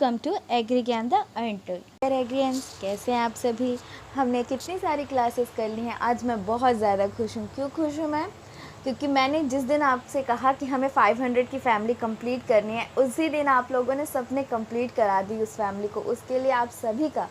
Welcome to agree ज्ञान the untold. एग्रियंस, कैसे हैं आप सभी। हमने कितनी सारी क्लासेस कर ली हैं। आज मैं बहुत ज़्यादा खुश हूँ। क्यों खुश हूँ मैं? क्योंकि मैंने जिस दिन आपसे कहा कि हमें 500 की फैमिली कंप्लीट करनी है, उसी दिन आप लोगों ने सबने कंप्लीट करा दी उस फैमिली को। उसके लिए आप सभी का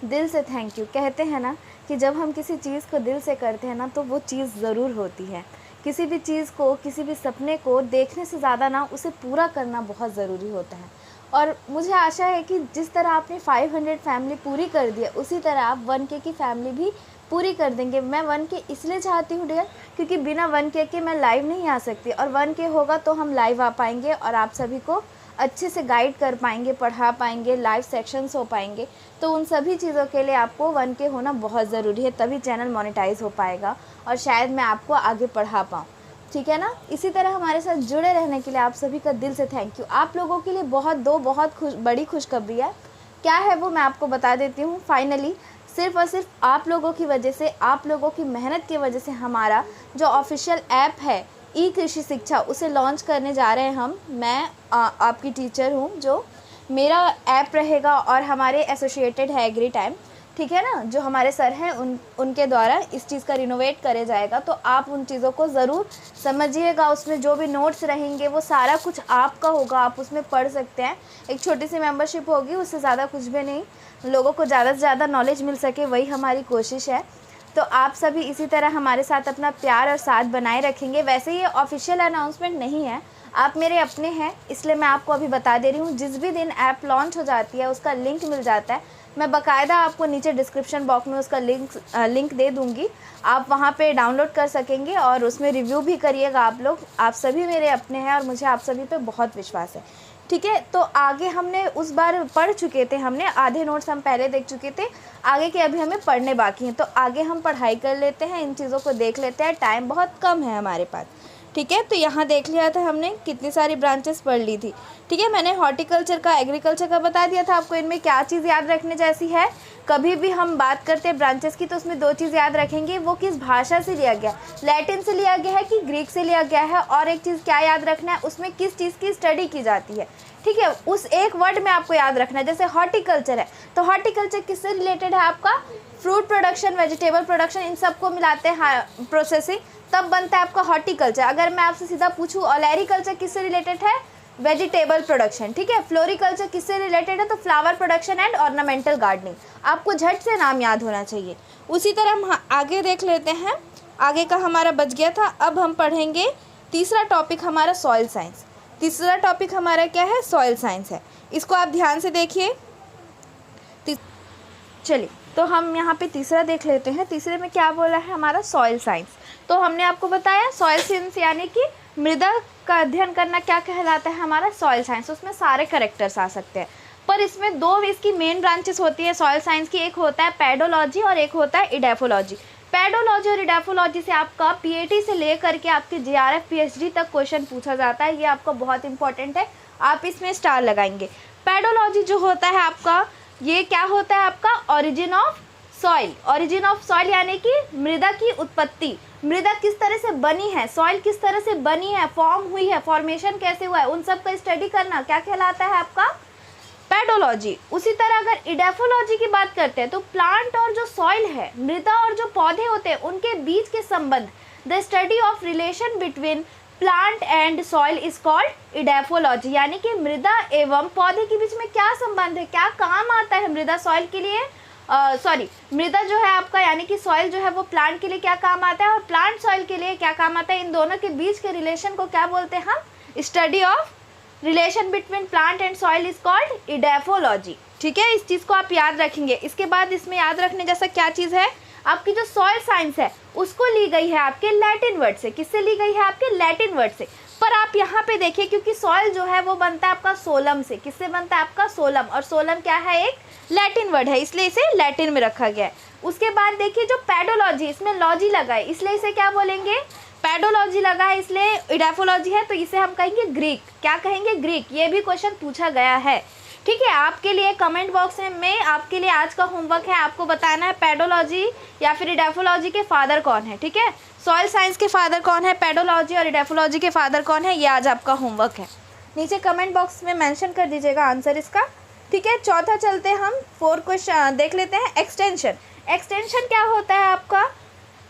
दिल से थैंक यू। कहते हैं ना कि जब हम किसी चीज़ को दिल से करते हैं ना, तो वो चीज़ ज़रूर होती है। किसी भी चीज़ को, किसी भी सपने को देखने से ज़्यादा ना उसे पूरा करना बहुत ज़रूरी होता है। और मुझे आशा है कि जिस तरह आपने 500 फैमिली पूरी कर दी है, उसी तरह आप 1K की फैमिली भी पूरी कर देंगे। मैं 1K इसलिए चाहती हूँ डियर, क्योंकि बिना 1K के मैं लाइव नहीं आ सकती, और 1K होगा तो हम लाइव आ पाएंगे और आप सभी को अच्छे से गाइड कर पाएंगे, पढ़ा पाएंगे, लाइव सेक्शंस हो पाएंगे। तो उन सभी चीज़ों के लिए आपको 1K होना बहुत ज़रूरी है, तभी चैनल मोनेटाइज हो पाएगा और शायद मैं आपको आगे पढ़ा पाऊँ। ठीक है ना। इसी तरह हमारे साथ जुड़े रहने के लिए आप सभी का दिल से थैंक यू। आप लोगों के लिए बहुत बड़ी खुशखबरी है। क्या है वो मैं आपको बता देती हूँ। फाइनली सिर्फ़ और सिर्फ आप लोगों की वजह से, आप लोगों की मेहनत की वजह से हमारा जो ऑफिशियल ऐप है ई कृषि शिक्षा, उसे लॉन्च करने जा रहे हैं हम। मैं आपकी टीचर हूँ, जो मेरा ऐप रहेगा और हमारे एसोसिएटेड है एग्री टाइम, ठीक है ना, जो हमारे सर हैं उनके द्वारा इस चीज़ का रिनोवेट करे जाएगा। तो आप उन चीज़ों को ज़रूर समझिएगा। उसमें जो भी नोट्स रहेंगे वो सारा कुछ आपका होगा, आप उसमें पढ़ सकते हैं। एक छोटी सी मेंबरशिप होगी, उससे ज़्यादा कुछ भी नहीं। लोगों को ज़्यादा से ज़्यादा नॉलेज मिल सके, वही हमारी कोशिश है। तो आप सभी इसी तरह हमारे साथ अपना प्यार और साथ बनाए रखेंगे। वैसे ये ऑफिशियल अनाउंसमेंट नहीं है, आप मेरे अपने हैं, इसलिए मैं आपको अभी बता दे रही हूँ। जिस भी दिन ऐप लॉन्च हो जाती है उसका लिंक मिल जाता है। मैं बाकायदा आपको नीचे डिस्क्रिप्शन बॉक्स में उसका लिंक दे दूँगी। आप वहाँ पे डाउनलोड कर सकेंगे और उसमें रिव्यू भी करिएगा आप लोग। आप सभी मेरे अपने हैं और मुझे आप सभी पे बहुत विश्वास है। ठीक है, तो आगे हमने उस बार पढ़ चुके थे, हमने आधे नोट्स हम पहले देख चुके थे, आगे के अभी हमें पढ़ने बाकी हैं। तो आगे हम पढ़ाई कर लेते हैं, इन चीज़ों को देख लेते हैं। टाइम बहुत कम है हमारे पास। ठीक है, तो यहाँ देख लिया था हमने कितनी सारी ब्रांचेस पढ़ ली थी। ठीक है, मैंने हॉर्टिकल्चर का, एग्रीकल्चर का बता दिया था आपको। इनमें क्या चीज़ याद रखने जैसी है, कभी भी हम बात करते हैं ब्रांचेस की तो उसमें दो चीज़ याद रखेंगे, वो किस भाषा से लिया गया, लैटिन से लिया गया है कि ग्रीक से लिया गया है, और एक चीज़ क्या याद रखना है, उसमें किस चीज़ की स्टडी की जाती है। ठीक है, उस एक वर्ड में आपको याद रखना है। जैसे हॉर्टिकल्चर है, तो हॉर्टिकल्चर किससे रिलेटेड है आपका, फ्रूट प्रोडक्शन, वेजिटेबल प्रोडक्शन, इन सबको मिलाते हैं प्रोसेसिंग, तब बनता है आपका हॉर्टिकल्चर। अगर मैं आपसे सीधा पूछूं ओलेरिकल्चर किससे रिलेटेड है, वेजिटेबल प्रोडक्शन। ठीक है, फ्लोरिकल्चर किससे रिलेटेड है, तो flower production and ornamental gardening. आपको झट से नाम याद होना चाहिए। उसी तरह हम आगे देख लेते हैं। आगे का हमारा बच गया था। अब हम पढ़ेंगे तीसरा टॉपिक हमारा सॉइल साइंस। तीसरा टॉपिक हमारा क्या है, सॉइल साइंस है। इसको आप ध्यान से देखिए। चलिए, तो हम यहाँ पे तीसरा देख लेते हैं। तीसरे में क्या बोला है हमारा, सॉइल साइंस। तो हमने आपको बताया सॉइल साइंस यानी कि मृदा का अध्ययन करना क्या कहलाता है हमारा, सॉइल साइंस। उसमें सारे कैरेक्टर्स आ सकते हैं, पर इसमें दो इसकी मेन ब्रांचेस होती है सॉइल साइंस की। एक होता है पेडोलॉजी और एक होता है इडेफोलॉजी। पेडोलॉजी और इडेफोलॉजी से आपका पीएटी से लेकर के आपके जेआरएफ पीएचडी तक क्वेश्चन पूछा जाता है। ये आपका बहुत इंपॉर्टेंट है, आप इसमें स्टार लगाएंगे। पेडोलॉजी जो होता है आपका, ये क्या होता है आपका, origin of soil. Origin of soil यानी कि मृदा की उत्पत्ति, मृदा किस तरह से बनी है, सॉइल किस तरह से बनी है, फॉर्म हुई है, फॉर्मेशन कैसे हुआ है, उन सब का स्टडी करना क्या कहलाता है आपका, पेडोलॉजी। उसी तरह अगर इडेफोलॉजी की बात करते हैं तो प्लांट और जो सॉइल है, मृदा और जो पौधे होते हैं, उनके बीच के संबंध, the study of relation between plant and soil is called edaphology. यानी कि मृदा एवं पौधे के बीच में क्या संबंध है, क्या काम आता है मृदा सॉइल के लिए, मृदा जो है आपका यानी कि सॉइल जो है वो प्लांट के लिए क्या काम आता है और प्लांट सॉइल के लिए क्या काम आता है, इन दोनों के बीच के रिलेशन को क्या बोलते हैं हम, study of relation between plant and soil is called edaphology. ठीक है, इस चीज़ को आप याद रखेंगे। इसके बाद इसमें याद रखने जैसा क्या चीज़ है, आपकी जो सॉइल साइंस है उसको ली गई है आपके लैटिन वर्ड से। किससे ली गई है, आपके लैटिन वर्ड से। पर आप यहाँ पे देखिए, क्योंकि सॉइल जो है वो बनता है आपका सोलम से। किससे बनता है आपका, सोलम, और सोलम क्या है, एक लैटिन वर्ड है, इसलिए इसे लैटिन में रखा गया है। उसके बाद देखिए जो पेडोलॉजी, इसमें लॉजी लगा है, इसलिए इसे क्या बोलेंगे, पेडोलॉजी लगा है, इसलिए इडेफोलॉजी है, तो इसे हम कहेंगे ग्रीक। क्या कहेंगे, ग्रीक। ये भी क्वेश्चन पूछा गया है। ठीक है, आपके लिए कमेंट बॉक्स में आपके लिए आज का होमवर्क है, आपको बताना है पेडोलॉजी या फिर इडेफोलॉजी के फादर कौन है। ठीक है, सॉइल साइंस के फादर कौन है, पेडोलॉजी और इडेफोलॉजी के फादर कौन है, ये आज आपका होमवर्क है। नीचे कमेंट बॉक्स में मेंशन कर दीजिएगा आंसर इसका। ठीक है, चौथा चलते हैं हम, 4 क्वेश्चन देख लेते हैं। एक्सटेंशन, एक्सटेंशन क्या होता है आपका,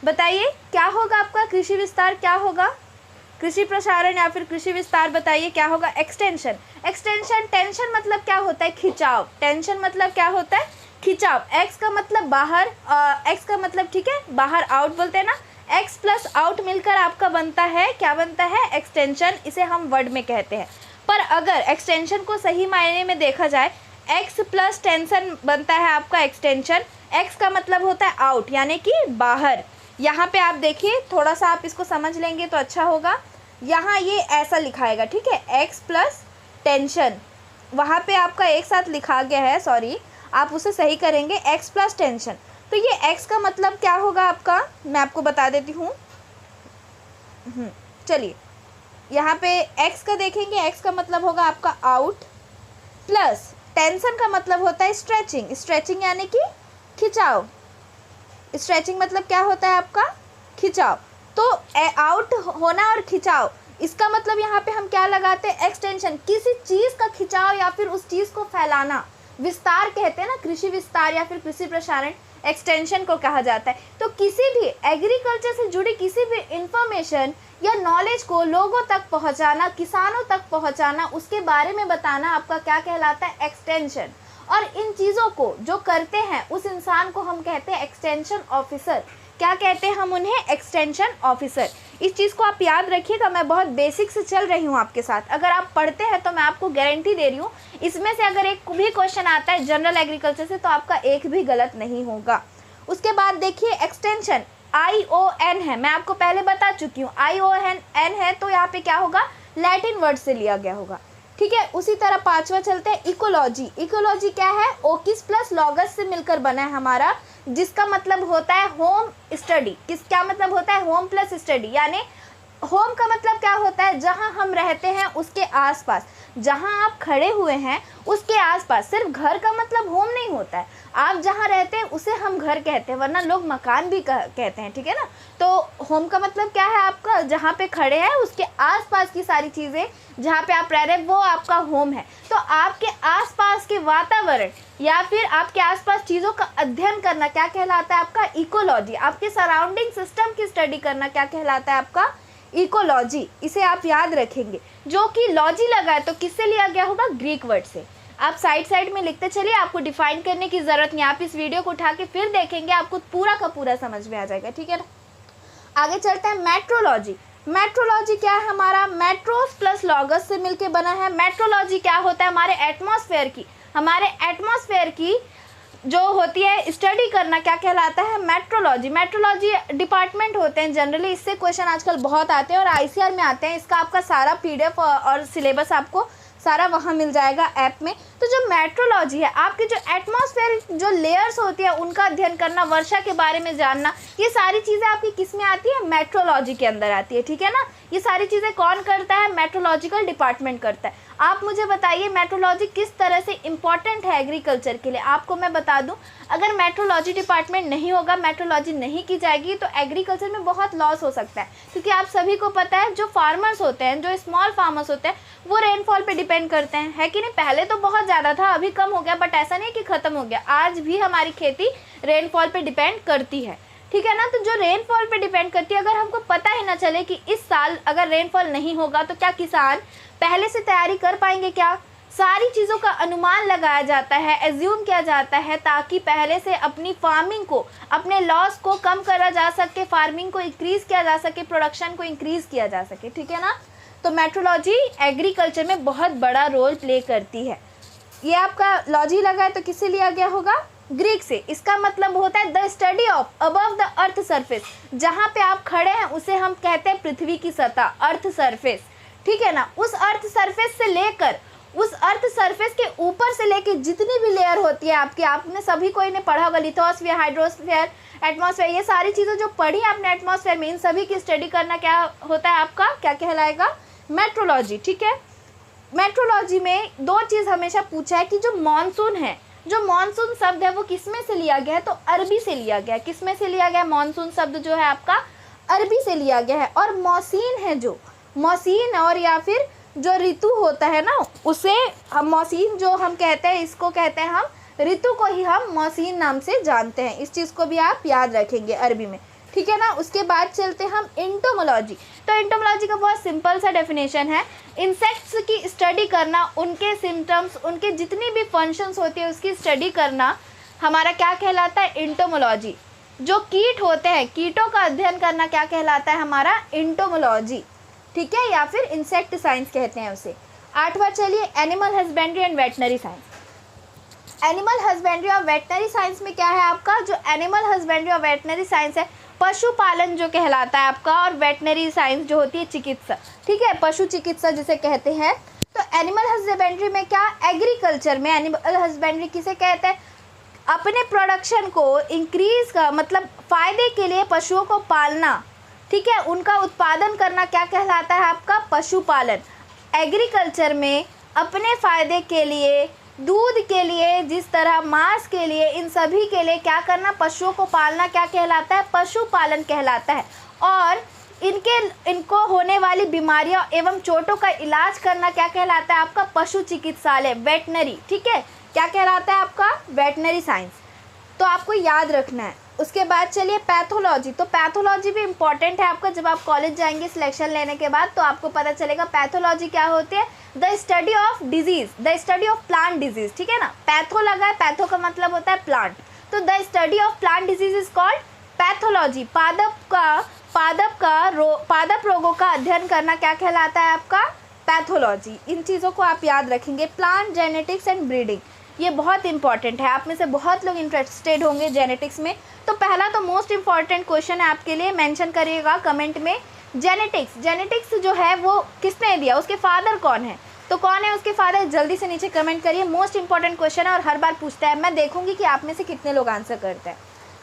बताइए क्या होगा आपका। कृषि विस्तार क्या होगा, कृषि प्रसारण या फिर कृषि विस्तार, बताइए क्या होगा। एक्सटेंशन, एक्सटेंशन, टेंशन मतलब क्या होता है, खिंचाव। टेंशन मतलब क्या होता है, खिंचाव। एक्स का मतलब बाहर, एक्स का मतलब ठीक है बाहर, आउट बोलते हैं ना, एक्स प्लस आउट मिलकर आपका बनता है, क्या बनता है, एक्सटेंशन। इसे हम वर्ड में कहते हैं। पर अगर एक्सटेंशन को सही मायने में देखा जाए, एक्स प्लस टेंशन बनता है आपका एक्सटेंशन। एक्स का मतलब होता है आउट, यानी कि बाहर। यहाँ पे आप देखिए, थोड़ा सा आप इसको समझ लेंगे तो अच्छा होगा। यहाँ ये ऐसा लिखाएगा, ठीक है, एक्स प्लस टेंशन, वहाँ पे आपका एक साथ लिखा गया है, सॉरी, आप उसे सही करेंगे, एक्स प्लस टेंशन। तो ये एक्स का मतलब क्या होगा आपका, मैं आपको बता देती हूँ। चलिए, यहाँ पे एक्स का देखेंगे, एक्स का मतलब होगा आपका आउट, प्लस टेंशन का मतलब होता है स्ट्रेचिंग। स्ट्रेचिंग यानी कि खिंचाव। स्ट्रेचिंग मतलब क्या होता है आपका, खिंचाव। तो आउट होना और खिंचाव, इसका मतलब यहाँ पे हम क्या लगाते हैं, एक्सटेंशन। किसी चीज़ का खिंचाव या फिर उस चीज़ को फैलाना, विस्तार कहते हैं ना, कृषि विस्तार या फिर कृषि प्रसारण, एक्सटेंशन को कहा जाता है। तो किसी भी एग्रीकल्चर से जुड़ी किसी भी इंफॉर्मेशन या नॉलेज को लोगों तक पहुंचाना, किसानों तक पहुंचाना, उसके बारे में बताना आपका क्या कहलाता है, एक्सटेंशन। और इन चीज़ों को जो करते हैं उस इंसान को हम कहते हैं एक्सटेंशन ऑफिसर। क्या कहते हैं हम उन्हें, एक्सटेंशन ऑफिसर। इस चीज़ को आप याद रखिएगा, मैं बहुत बेसिक से चल रही हूँ आपके साथ। अगर आप पढ़ते हैं तो मैं आपको गारंटी दे रही हूँ, इसमें से अगर एक भी क्वेश्चन आता है जनरल एग्रीकल्चर से तो आपका एक भी गलत नहीं होगा। उसके बाद देखिए एक्सटेंशन, ION है, मैं आपको पहले बता चुकी हूँ, ION है, तो यहाँ पे क्या होगा, लैटिन वर्ड से लिया गया होगा, ठीक है। उसी तरह पांचवा चलते हैं, इकोलॉजी। इकोलॉजी क्या है, ओकिस प्लस लॉगस से मिलकर बना है हमारा, जिसका मतलब होता है होम स्टडी। क्या मतलब होता है, होम प्लस स्टडी, यानी होम का मतलब क्या होता है, जहाँ हम रहते हैं उसके आसपास, जहाँ आप खड़े हुए हैं उसके आसपास। सिर्फ घर का मतलब होम नहीं होता है, आप जहाँ रहते हैं उसे हम घर कहते हैं, वरना लोग मकान भी कहते हैं, ठीक है ना। तो होम का मतलब क्या है आपका, जहाँ पे खड़े हैं उसके आसपास की सारी चीज़ें, जहाँ पे आप रह रहे हैं वो आपका होम है। तो आपके आसपास के वातावरण या फिर आपके आसपास चीज़ों का अध्ययन करना क्या कहलाता है आपका, इकोलॉजी। आपके सराउंडिंग सिस्टम की स्टडी करना क्या कहलाता है आपका, इकोलॉजी। इसे आप याद रखेंगे। जो कि लॉजी लगा है तो किससे लिया गया होगा, ग्रीक वर्ड से। आप साइड में लिखते चलिए, आपको डिफाइन करने की ज़रूरत नहीं, आप इस वीडियो को उठा के फिर देखेंगे, आपको पूरा का पूरा समझ में आ जाएगा, ठीक है ना। आगे चलते हैं, मेट्रोलॉजी। मेट्रोलॉजी क्या है हमारा, मेट्रोस प्लस लॉगस से मिलके बना है। मेट्रोलॉजी क्या होता है, हमारे एटमॉस्फेयर की जो होती है स्टडी करना क्या कहलाता है, मेट्रोलॉजी। मेट्रोलॉजी डिपार्टमेंट होते हैं जनरली, इससे क्वेश्चन आजकल बहुत आते हैं और ICR में आते हैं। इसका आपका सारा PDF और सिलेबस आपको सारा वहाँ मिल जाएगा ऐप में। तो जो मेट्रोलॉजी है, आपके जो एटमॉस्फेयर जो लेयर्स होती है उनका अध्ययन करना, वर्षा के बारे में जानना, ये सारी चीज़ें आपकी किस में आती है, मेट्रोलॉजी के अंदर आती है, ठीक है ना। ये सारी चीज़ें कौन करता है, मेट्रोलॉजिकल डिपार्टमेंट करता है। आप मुझे बताइए मेट्रोलॉजी किस तरह से इम्पॉर्टेंट है एग्रीकल्चर के लिए। आपको मैं बता दूं, अगर मेट्रोलॉजी डिपार्टमेंट नहीं होगा, मेट्रोलॉजी नहीं की जाएगी तो एग्रीकल्चर में बहुत लॉस हो सकता है। क्योंकि आप सभी को पता है जो फार्मर्स होते हैं, जो स्मॉल फार्मर्स होते हैं, वो रेनफॉल पे डिपेंड करते हैं, है कि नहीं। पहले तो बहुत ज़्यादा था, अभी कम हो गया, बट ऐसा नहीं कि ख़त्म हो गया। आज भी हमारी खेती रेनफॉल पे डिपेंड करती है, ठीक है ना। तो जो रेनफॉल पे डिपेंड करती है, अगर हमको पता ही ना चले कि इस साल अगर रेनफॉल नहीं होगा तो क्या किसान पहले से तैयारी कर पाएंगे क्या। सारी चीज़ों का अनुमान लगाया जाता है, एज्यूम किया जाता है, ताकि पहले से अपनी फार्मिंग को, अपने लॉस को कम करा जा सके, फार्मिंग को इंक्रीज़ किया जा सके, प्रोडक्शन को इंक्रीज़ किया जा सके, ठीक है ना। तो मेट्रोलॉजी एग्रीकल्चर में बहुत बड़ा रोल प्ले करती है। ये आपका लॉजी लगा है तो किससे लिया गया होगा, ग्रीक से। इसका मतलब होता है the study of above the earth surface. जहाँ पे आप खड़े हैं उसे हम कहते हैं पृथ्वी की सतह, अर्थ सरफेस, ठीक है ना। उस अर्थ सरफेस से लेकर उस अर्थ सरफेस के ऊपर से लेकर जितनी भी लेयर होती है आपकी, आपने सभी कोई ने पढ़ा होगा, लिथोस्फीयर, हाइड्रोस्फीयर, एटमॉस्फेयर, ये सारी चीज़ें जो पढ़ी आपने एटमॉस्फेयर में, इन सभी की स्टडी करना क्या होता है आपका, क्या कहलाएगा, मेट्रोलॉजी, ठीक है। मेट्रोलॉजी में दो चीज़ हमेशा पूछा है कि जो मानसून है, जो मानसून शब्द है वो किस में से लिया गया है, तो अरबी से लिया गया है। किस में से लिया गया है, मानसून शब्द जो है आपका अरबी से लिया गया है। और मौसीन है, जो मौसीन और या फिर जो ऋतु होता है ना, उसे हम मौसम जो हम कहते हैं, इसको कहते हैं हम ऋतु को ही हम मौसम नाम से जानते हैं। इस चीज़ को भी आप याद रखेंगे अरबी में, ठीक है ना। उसके बाद चलते हम इंटोमोलॉजी। तो इंटोमोलॉजी का बहुत सिंपल सा डेफिनेशन है, इंसेक्ट्स की स्टडी करना, उनके सिम्टम्स, उनके जितनी भी फंक्शंस होती है उसकी स्टडी करना हमारा क्या कहलाता है, इंटोमोलॉजी। जो कीट होते हैं, कीटों का अध्ययन करना क्या कहलाता है, हमारा इंटोमोलॉजी, ठीक है, या फिर इंसेक्ट साइंस कहते हैं उसे। 8वां चलिए animal husbandry and veterinary science. Animal husbandry और वेटनरी साइंस में क्या है आपका, जो एनिमल हस्बेंड्री और वेटनरी साइंस है पशुपालन जो कहलाता है आपका, और वेटनरी साइंस जो होती है चिकित्सा, ठीक है, पशु चिकित्सा जिसे कहते हैं। तो एनिमल हस्बेंड्री में क्या, एग्रीकल्चर में एनिमल हस्बेंड्री किसे कहते हैं, अपने प्रोडक्शन को इंक्रीज का मतलब फ़ायदे के लिए पशुओं को पालना, ठीक है, उनका उत्पादन करना क्या कहलाता है आपका, पशुपालन। एग्रीकल्चर में अपने फ़ायदे के लिए, दूध के लिए, जिस तरह मांस के लिए, इन सभी के लिए क्या करना, पशुओं को पालना क्या कहलाता है, पशुपालन कहलाता है। और इनको होने वाली बीमारियों एवं चोटों का इलाज करना क्या कहलाता है आपका, पशु चिकित्सालय, वेटनरी, ठीक है, क्या कहलाता है आपका, वेटनरी साइंस। तो आपको याद रखना है। उसके बाद चलिए पैथोलॉजी। तो पैथोलॉजी भी इम्पॉर्टेंट है आपका, जब आप कॉलेज जाएंगे सिलेक्शन लेने के बाद तो आपको पता चलेगा पैथोलॉजी क्या होती है, the study of disease, the study of plant disease, ठीक है ना। पैथो लगा है, पैथो का मतलब होता है प्लांट, तो the study of plant disease is called pathology. पादप रोगों का अध्ययन करना क्या कहलाता है आपका, पैथोलॉजी। इन चीज़ों को आप याद रखेंगे। प्लांट जेनेटिक्स एंड ब्रीडिंग, ये बहुत इंपॉर्टेंट है, आप में से बहुत लोग इंटरेस्टेड होंगे जेनेटिक्स में। तो पहला तो मोस्ट इंपॉर्टेंट क्वेश्चन है आपके लिए, मेंशन करिएगा कमेंट में, जेनेटिक्स जो है वो किसने दिया, उसके फादर कौन है, तो कौन है उसके फादर, जल्दी से नीचे कमेंट करिए। मोस्ट इंपॉर्टेंट क्वेश्चन है और हर बार पूछता है, मैं देखूंगी कि आप में से कितने लोग आंसर करते हैं,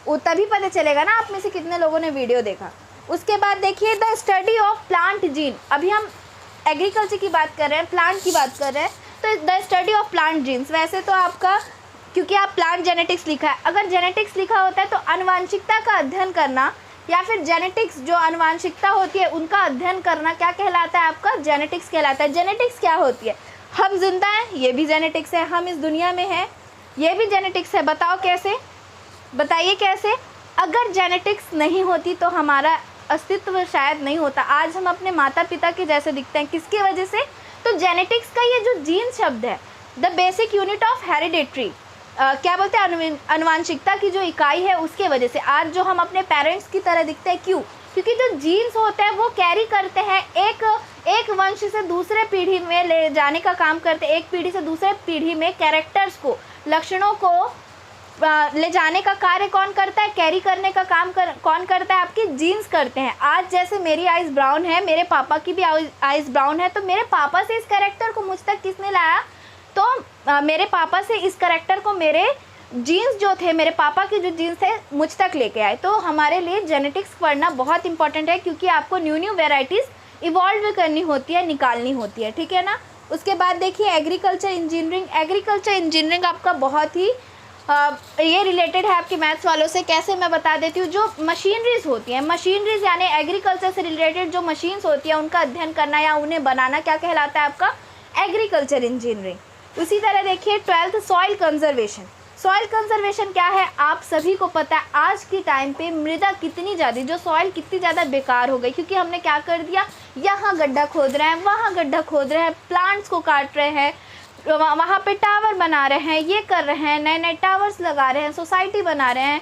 वो तभी पता चलेगा ना आप में से कितने लोगों ने वीडियो देखा। उसके बाद देखिए the study of plant gene, अभी हम एग्रीकल्चर की बात कर रहे हैं, प्लांट की बात कर रहे हैं, तो the study of plant genes. वैसे तो आपका, क्योंकि आप प्लांट जेनेटिक्स लिखा है, अगर जेनेटिक्स लिखा होता है तो आनुवांशिकता का अध्ययन करना, या फिर जेनेटिक्स जो आनुवांशिकता होती है उनका अध्ययन करना क्या कहलाता है आपका, जेनेटिक्स कहलाता है। जेनेटिक्स क्या होती है, हम जिंदा हैं, ये भी जेनेटिक्स है, हम इस दुनिया में हैं, ये भी जेनेटिक्स है। बताओ कैसे, बताइए कैसे। अगर जेनेटिक्स नहीं होती तो हमारा अस्तित्व शायद नहीं होता। आज हम अपने माता पिता के जैसे दिखते हैं, किसकी वजह से, तो जेनेटिक्स का ये जो जीन शब्द है, the basic unit of hereditary, क्या बोलते हैं, आनुवांशिकता की जो इकाई है, उसके वजह से आज जो हम अपने पेरेंट्स की तरह दिखते हैं। क्यों, क्योंकि जो जीन्स होते हैं वो कैरी करते हैं, एक वंश से दूसरे पीढ़ी में ले जाने का काम करते हैं, एक पीढ़ी से दूसरे पीढ़ी में कैरेक्टर्स को, लक्षणों को ले जाने का कार्य कौन करता है, कैरी करने का काम कौन करता है, आपकी जीन्स करते हैं। आज जैसे मेरी आइज़ ब्राउन है, मेरे पापा की भी आइज़ ब्राउन है, तो मेरे पापा से इस कैरेक्टर को मुझ तक किसने लाया, तो मेरे पापा से इस कैरेक्टर को मेरे जीन्स जो थे, मेरे पापा के जो जीन्स थे मुझ तक लेके आए। तो हमारे लिए जेनेटिक्स पढ़ना बहुत इंपॉर्टेंट है, क्योंकि आपको न्यू वेराइटीज़ इवॉल्व करनी होती है, निकालनी होती है, ठीक है ना। उसके बाद देखिए एग्रीकल्चर इंजीनियरिंग। एग्रीकल्चर इंजीनियरिंग आपका बहुत ही ये रिलेटेड है आपके मैथ्स वालों से। कैसे, मैं बता देती हूँ। जो मशीनरीज होती हैं, मशीनरीज यानी एग्रीकल्चर से रिलेटेड जो मशीन्स होती हैं उनका अध्ययन करना या उन्हें बनाना क्या कहलाता है आपका, एग्रीकल्चर इंजीनियरिंग। उसी तरह देखिए 12th soil conservation. Soil conservation क्या है, आप सभी को पता है आज के टाइम पे मृदा कितनी ज़्यादा, जो सॉइल कितनी ज़्यादा बेकार हो गई, क्योंकि हमने क्या कर दिया, यहाँ गड्ढा खोद रहे हैं, वहाँ गड्ढा खोद रहे हैं, प्लांट्स को काट रहे हैं, वहाँ पे टावर बना रहे हैं, ये कर रहे हैं, नए नए टावर्स लगा रहे हैं, सोसाइटी बना रहे हैं,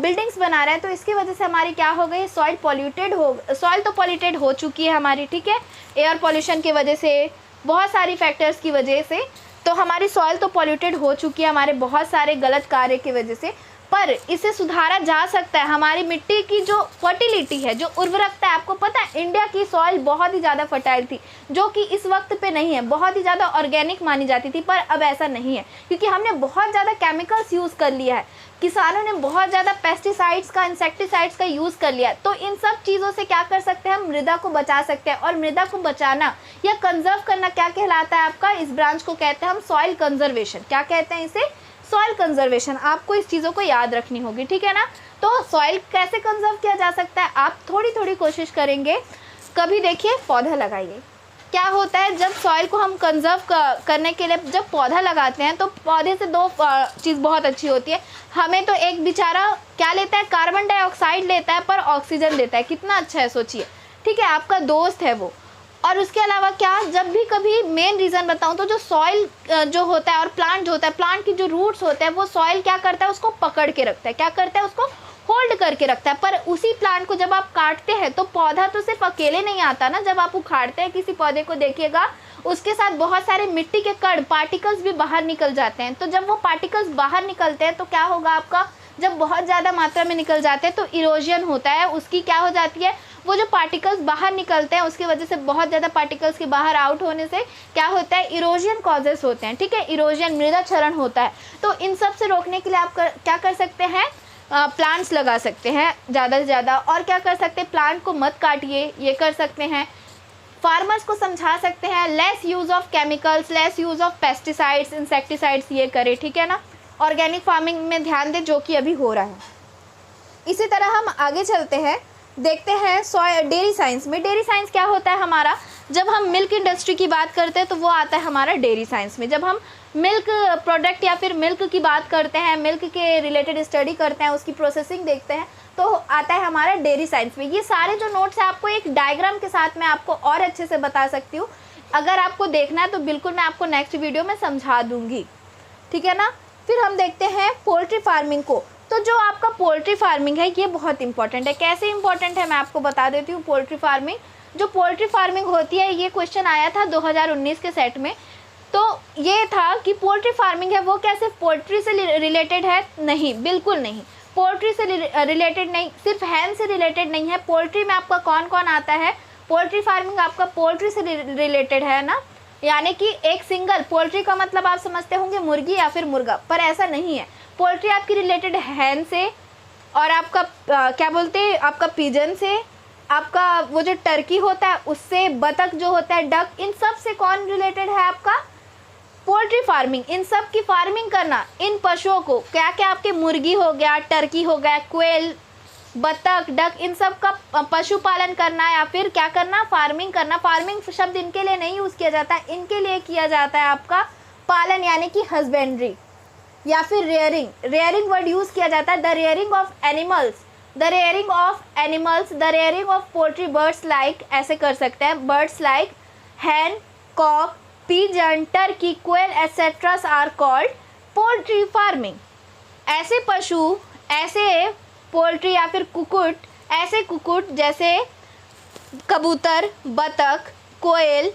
बिल्डिंग्स बना रहे हैं। तो इसकी वजह से हमारी क्या हो गई, सॉइल तो पॉल्यूटेड हो चुकी है हमारी, ठीक है, एयर पॉल्यूशन की वजह से, बहुत सारी फैक्टर्स की वजह से। तो हमारी सॉइल तो पॉल्यूटेड हो चुकी है हमारे बहुत सारे गलत कार्य की वजह से, पर इसे सुधारा जा सकता है। हमारी मिट्टी की जो फर्टिलिटी है, जो उर्वरकता है, आपको पता है इंडिया की सॉइल बहुत ही ज़्यादा फर्टाइल थी, जो कि इस वक्त पे नहीं है, बहुत ही ज़्यादा ऑर्गेनिक मानी जाती थी, पर अब ऐसा नहीं है, क्योंकि हमने बहुत ज़्यादा केमिकल्स यूज़ कर लिया है, किसानों ने बहुत ज़्यादा पेस्टिसाइड्स का, इंसेक्टिसाइड्स का यूज़ कर लिया। तो इन सब चीज़ों से क्या कर सकते हैं, हम मृदा को बचा सकते हैं। और मृदा को बचाना या कंजर्व करना क्या कहलाता है आपका, इस ब्रांच को कहते हैं हम सॉइल कंजर्वेशन। क्या कहते हैं इसे, सॉइल कंजर्वेशन। आपको इस चीज़ों को याद रखनी होगी, ठीक है ना। तो सॉइल कैसे कंजर्व किया जा सकता है, आप थोड़ी थोड़ी कोशिश करेंगे। कभी देखिए पौधा लगाइए, क्या होता है जब सॉइल को हम कंजर्व करने के लिए जब पौधा लगाते हैं तो पौधे से दो चीज़ बहुत अच्छी होती है। हमें तो एक बेचारा क्या लेता है, कार्बन डाइऑक्साइड लेता है पर ऑक्सीजन देता है, कितना अच्छा है सोचिए, ठीक है, आपका दोस्त है वो। और उसके अलावा क्या, जब भी कभी मेन रीज़न बताऊं तो जो सॉइल जो होता है और प्लांट जो होता है, प्लांट की जो रूट्स होते हैं वो सॉइल क्या करता है, उसको पकड़ के रखता है, क्या करता है, उसको होल्ड करके रखता है। पर उसी प्लांट को जब आप काटते हैं तो पौधा तो सिर्फ अकेले नहीं आता ना, जब आप उखाड़ते हैं किसी पौधे को देखिएगा उसके साथ बहुत सारे मिट्टी के कण पार्टिकल्स भी बाहर निकल जाते हैं। तो जब वो पार्टिकल्स बाहर निकलते हैं तो क्या होगा आपका, जब बहुत ज़्यादा मात्रा में निकल जाते हैं तो इरोजन होता है, उसकी क्या हो जाती है, वो जो पार्टिकल्स बाहर निकलते हैं उसकी वजह से, बहुत ज़्यादा पार्टिकल्स के बाहर आउट होने से क्या होता है, इरोजन कॉजेस होते हैं, ठीक है, इरोजन मृदा क्षरण होता है। तो इन सब से रोकने के लिए आप क्या कर सकते हैं, प्लांट्स लगा सकते हैं ज़्यादा से ज़्यादा। और क्या कर सकते हैं, प्लांट को मत काटिए, ये कर सकते हैं। फार्मर्स को समझा सकते हैं lace use of chemicals, lace use of pesticides, insecticides, ये करें, ठीक है ना। ऑर्गेनिक फार्मिंग में ध्यान दें जो कि अभी हो रहा है। इसी तरह हम आगे चलते हैं, देखते हैं डेयरी साइंस में। डेयरी साइंस क्या होता है हमारा, जब हम मिल्क इंडस्ट्री की बात करते हैं तो वो आता है हमारा डेयरी साइंस में। जब हम मिल्क प्रोडक्ट या फिर मिल्क की बात करते हैं, मिल्क के रिलेटेड स्टडी करते हैं, उसकी प्रोसेसिंग देखते हैं, तो आता है हमारा डेयरी साइंस में। ये सारे जो नोट्स हैं आपको एक डायग्राम के साथ मैं आपको और अच्छे से बता सकती हूँ। अगर आपको देखना है तो बिल्कुल मैं आपको नेक्स्ट वीडियो में समझा दूँगी, ठीक है ना। फिर हम देखते हैं पोल्ट्री फार्मिंग को। तो जो आपका पोल्ट्री फार्मिंग है ये बहुत इंपॉर्टेंट है। कैसे इंपॉर्टेंट है मैं आपको बता देती हूँ। पोल्ट्री फार्मिंग, जो पोल्ट्री फार्मिंग होती है, ये क्वेश्चन आया था 2019 के सेट में। तो ये था कि पोल्ट्री फार्मिंग है वो क्या सिर्फ पोल्ट्री से रिलेटेड है, नहीं, बिल्कुल नहीं। पोल्ट्री से रिलेटेड नहीं, सिर्फ हैन से रिलेटेड नहीं है। पोल्ट्री में आपका कौन कौन आता है, पोल्ट्री फार्मिंग आपका पोल्ट्री से रिलेटेड है ना, यानी कि एक सिंगल पोल्ट्री का मतलब आप समझते होंगे मुर्गी या फिर मुर्गा, पर ऐसा नहीं है। पोल्ट्री आपकी रिलेटेड हैन से, और आपका क्या बोलते हैं, आपका पिजन से, आपका वो जो टर्की होता है उससे, बतख जो होता है, डक, इन सब से कौन रिलेटेड है आपका, पोल्ट्री फार्मिंग। इन सब की फार्मिंग करना, इन पशुओं को, क्या क्या आपके मुर्गी हो गया, टर्की हो गया, क्वेल, बतख, डक, इन सब का पशुपालन करना या फिर क्या करना, फार्मिंग करना। फार्मिंग शब्द इनके लिए नहीं यूज़ किया जाता है, इनके लिए किया जाता है आपका पालन, यानी कि हस्बेंड्री या फिर रेयरिंग। रेयरिंग वर्ड यूज़ किया जाता है। The rearing of animals, the rearing of animals, the rearing of poultry birds like, ऐसे कर सकते हैं, birds like hen, cock, pigeon, turkey, quail etcetera are called poultry farming. ऐसे पशु, ऐसे पोल्ट्री या फिर कुकुट, ऐसे कुकुट जैसे कबूतर, बतख, कोयल,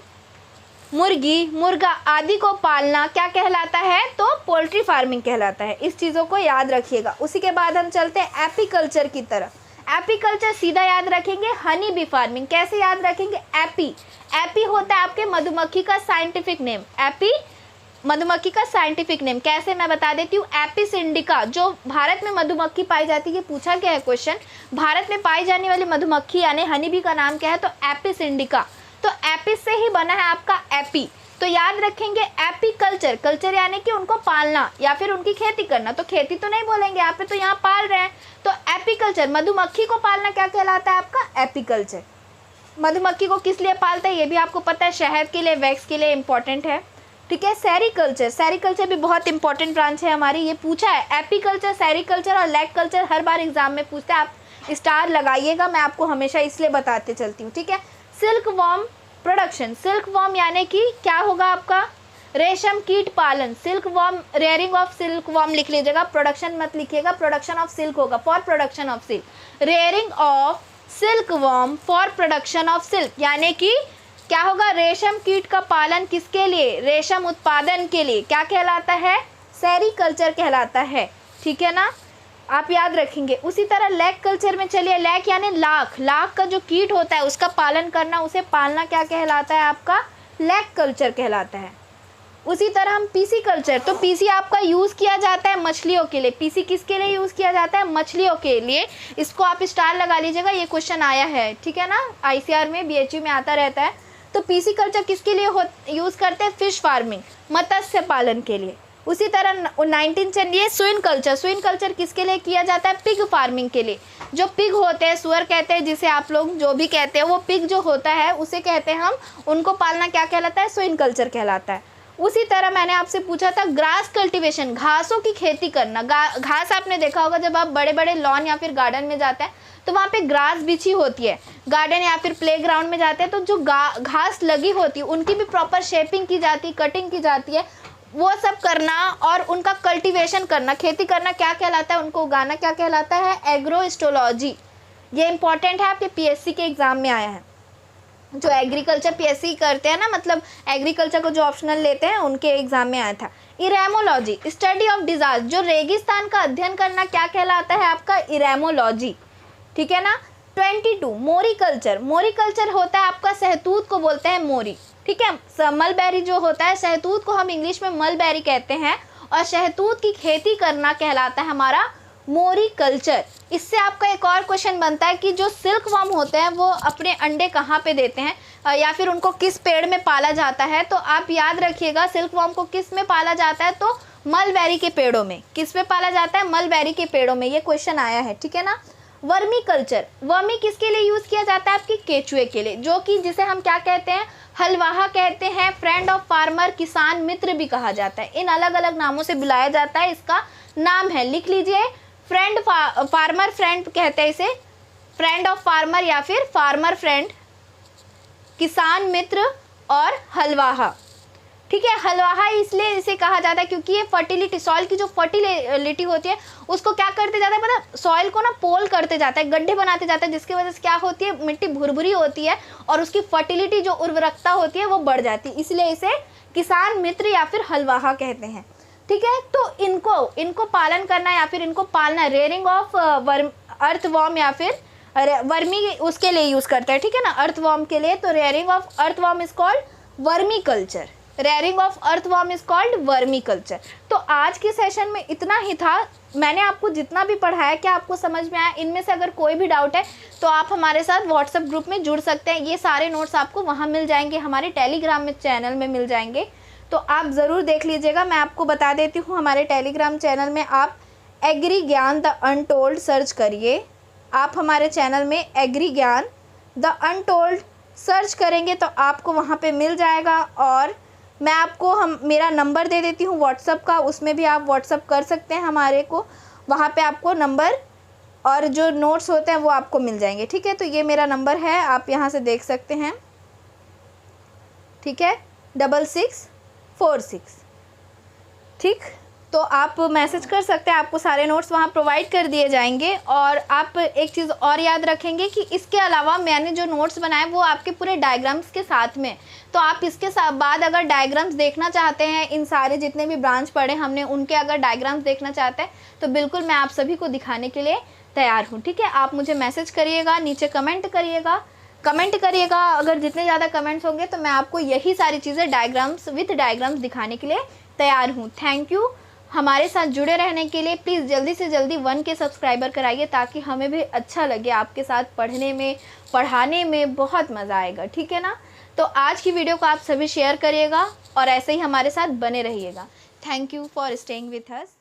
मुर्गी, मुर्गा आदि को पालना क्या कहलाता है, तो पोल्ट्री फार्मिंग कहलाता है। इस चीज़ों को याद रखिएगा। उसी के बाद हम चलते हैं एपीकल्चर की तरफ। एपीकल्चर सीधा याद रखेंगे, हनी बी फार्मिंग। कैसे याद रखेंगे, एपी, एपी होता है आपके मधुमक्खी का साइंटिफिक नेम, एपी मधुमक्खी का साइंटिफिक नेम। कैसे मैं बता देती हूँ, एपिस इंडिका, जो भारत में मधुमक्खी पाई जाती है, ये पूछा गया है क्वेश्चन, भारत में पाई जाने वाली मधुमक्खी यानी हनी बी का नाम क्या है, तो एपिस इंडिका। तो एपिस से ही बना है आपका एपी। तो याद रखेंगे एपीकल्चर, कल्चर यानी कि उनको पालना या फिर उनकी खेती करना। तो खेती तो नहीं बोलेंगे यहाँ पे, तो यहाँ पाल रहे हैं, तो एपीकल्चर, मधुमक्खी को पालना क्या कहलाता है आपका, एपीकल्चर। मधुमक्खी को किस लिए पालते हैं ये भी आपको पता है, शहद के लिए, वैक्स के लिए इंपॉर्टेंट है, ठीक है। सेरीकल्चर, सेरीकल्चर भी बहुत इंपॉर्टेंट ब्रांच है हमारी, ये पूछा है। एपीकल्चर, सेरीकल्चर और लैग कल्चर हर बार एग्जाम में पूछते हैं, आप स्टार लगाइएगा, मैं आपको हमेशा इसलिए बताते चलती हूँ, ठीक है। Silk worm production, silk worm यानी कि क्या होगा आपका, रेशम कीट पालन। Silk worm, rearing of silk worm लिख लीजिएगा, प्रोडक्शन मत लिखिएगा, प्रोडक्शन ऑफ सिल्क होगा, for production of silk. Rearing of silk worm for production of silk, यानी कि क्या होगा, रेशम कीट का पालन किसके लिए, रेशम उत्पादन के लिए, क्या कहलाता है, सेरीकल्चर कहलाता है, ठीक है ना, आप याद रखेंगे। उसी तरह लैग कल्चर में चलिए, लैग यानी लाख, लाख का जो कीट होता है उसका पालन करना, उसे पालना क्या कहलाता है आपका, लैग कल्चर कहलाता है। उसी तरह हम पीसी कल्चर, तो पीसी आपका यूज़ किया जाता है मछलियों के लिए। पीसी किसके लिए यूज़ किया जाता है, मछलियों के लिए। इसको आप स्टार लगा लीजिएगा, ये क्वेश्चन आया है, ठीक है ना, ICR में, BHU में आता रहता है। तो पीसी कल्चर किसके लिए यूज़ करते हैं, फिश फार्मिंग, मत्स्य पालन के लिए। उसी तरह 19 चलिए स्विन कल्चर। स्विन कल्चर किसके लिए किया जाता है? पिग फार्मिंग के लिए। जो पिग होते हैं, सुअर कहते हैं जिसे आप लोग जो भी कहते हैं, वो पिग जो होता है उसे कहते हैं हम, उनको पालना क्या कहलाता है? स्विन कल्चर कहलाता है। उसी तरह मैंने आपसे पूछा था ग्रास कल्टीवेशन, घासों की खेती करना। घास आपने देखा होगा जब आप बड़े बड़े लॉन या फिर गार्डन में जाते हैं तो वहाँ पे ग्रास बिछी होती है। गार्डन या फिर प्लेग्राउंड में जाते हैं तो जो घास लगी होती है उनकी भी प्रॉपर शेपिंग की जाती है, कटिंग की जाती है। वो सब करना और उनका कल्टीवेशन करना, खेती करना क्या कहलाता है? उनको उगाना क्या कहलाता है? एग्रोस्टोलॉजी। ये इंपॉर्टेंट है, आपके पीएससी के एग्जाम में आया है। जो एग्रीकल्चर पीएससी करते हैं ना, मतलब एग्रीकल्चर को जो ऑप्शनल लेते हैं उनके एग्जाम में आया था। इरेमोलॉजी, स्टडी ऑफ डिजास्टर, जो रेगिस्तान का अध्ययन करना क्या कहलाता है? आपका इरेमोलॉजी, ठीक है ना। 22 मोरिकल्चर। मोरिकल्चर होता है आपका, सहतूत को बोलते हैं मोरी, ठीक है। मलबेरी जो होता है, सहतूत को हम इंग्लिश में मलबेरी कहते हैं, और शहतूत की खेती करना कहलाता है हमारा मोरिकल्चर। इससे आपका एक और क्वेश्चन बनता है कि जो सिल्क वर्म होते हैं वो अपने अंडे कहाँ पे देते हैं, या फिर उनको किस पेड़ में पाला जाता है? तो आप याद रखिएगा, सिल्क वर्म को किस में पाला जाता है? तो मलबेरी के पेड़ों में। किस में पाला जाता है? मलबेरी के पेड़ों में। ये क्वेश्चन आया है, ठीक है ना। वर्मी कल्चर, वर्मी किसके लिए यूज़ किया जाता है? आपकी केचुए के लिए, जो कि जिसे हम क्या कहते हैं? हलवाहा कहते हैं, फ्रेंड ऑफ फार्मर, किसान मित्र भी कहा जाता है। इन अलग अलग नामों से बुलाया जाता है। इसका नाम है, लिख लीजिए, फ्रेंड फार्मर फ्रेंड कहते हैं इसे, फ्रेंड ऑफ फार्मर या फिर फार्मर फ्रेंड, किसान मित्र और हलवाहा, ठीक है। हलवाहा इसलिए इसे कहा जाता है क्योंकि ये फर्टिलिटी, सॉइल की जो फर्टिलिटी होती है उसको क्या करते जाता है पता है? सॉइल को ना पोल करते जाता है, गड्ढे बनाते जाता है, जिसकी वजह से क्या होती है? मिट्टी भुरभुरी होती है और उसकी फर्टिलिटी जो उर्वरकता होती है वो बढ़ जाती है। इसलिए इसे किसान मित्र या फिर हलवाहा कहते हैं, ठीक है। तो इनको पालन करना या फिर इनको पालना, रेयरिंग ऑफ अर्थवॉर्म या फिर वर्मी उसके लिए यूज़ करते हैं, ठीक है ना, अर्थवॉर्म के लिए। तो rearing of earthworm is called vermi culture. Rearing of earthworm is called vermi culture. तो आज के सेशन में इतना ही था। मैंने आपको जितना भी पढ़ाया, क्या आपको समझ में आया? इनमें से अगर कोई भी डाउट है तो आप हमारे साथ व्हाट्सएप ग्रुप में जुड़ सकते हैं। ये सारे नोट्स आपको वहाँ मिल जाएंगे, हमारे टेलीग्राम में चैनल में मिल जाएंगे, तो आप ज़रूर देख लीजिएगा। मैं आपको बता देती हूँ, हमारे टेलीग्राम चैनल में आप एग्री ज्ञान द अनटोल्ड सर्च करिए। आप हमारे चैनल में एग्री ज्ञान द अनटोल्ड सर्च करेंगे तो आपको वहाँ पे मिल जाएगा। और मैं आपको मेरा नंबर दे देती हूँ व्हाट्सअप का, उसमें भी आप व्हाट्सअप कर सकते हैं हमारे को। वहाँ पे आपको नंबर और जो नोट्स होते हैं वो आपको मिल जाएंगे, ठीक है। तो ये मेरा नंबर है, आप यहाँ से देख सकते हैं, ठीक है, 6646, ठीक। तो आप मैसेज कर सकते हैं, आपको सारे नोट्स वहाँ प्रोवाइड कर दिए जाएंगे। और आप एक चीज़ और याद रखेंगे कि इसके अलावा मैंने जो नोट्स बनाए वो आपके पूरे डायग्राम्स के साथ में, तो आप इसके बाद अगर डायग्राम्स देखना चाहते हैं, इन सारे जितने भी ब्रांच पढ़े हमने उनके अगर डायग्राम्स देखना चाहते हैं तो बिल्कुल मैं आप सभी को दिखाने के लिए तैयार हूँ, ठीक है। आप मुझे मैसेज करिएगा, नीचे कमेंट करिएगा। अगर जितने ज़्यादा कमेंट्स होंगे तो मैं आपको यही सारी चीज़ें डायग्राम्स विथ डायग्राम्स दिखाने के लिए तैयार हूँ। थैंक यू हमारे साथ जुड़े रहने के लिए। प्लीज़ जल्दी से जल्दी 1K सब्सक्राइबर कराइए ताकि हमें भी अच्छा लगे, आपके साथ पढ़ने में पढ़ाने में बहुत मज़ा आएगा, ठीक है ना। तो आज की वीडियो को आप सभी शेयर करिएगा और ऐसे ही हमारे साथ बने रहिएगा। Thank you for staying with us.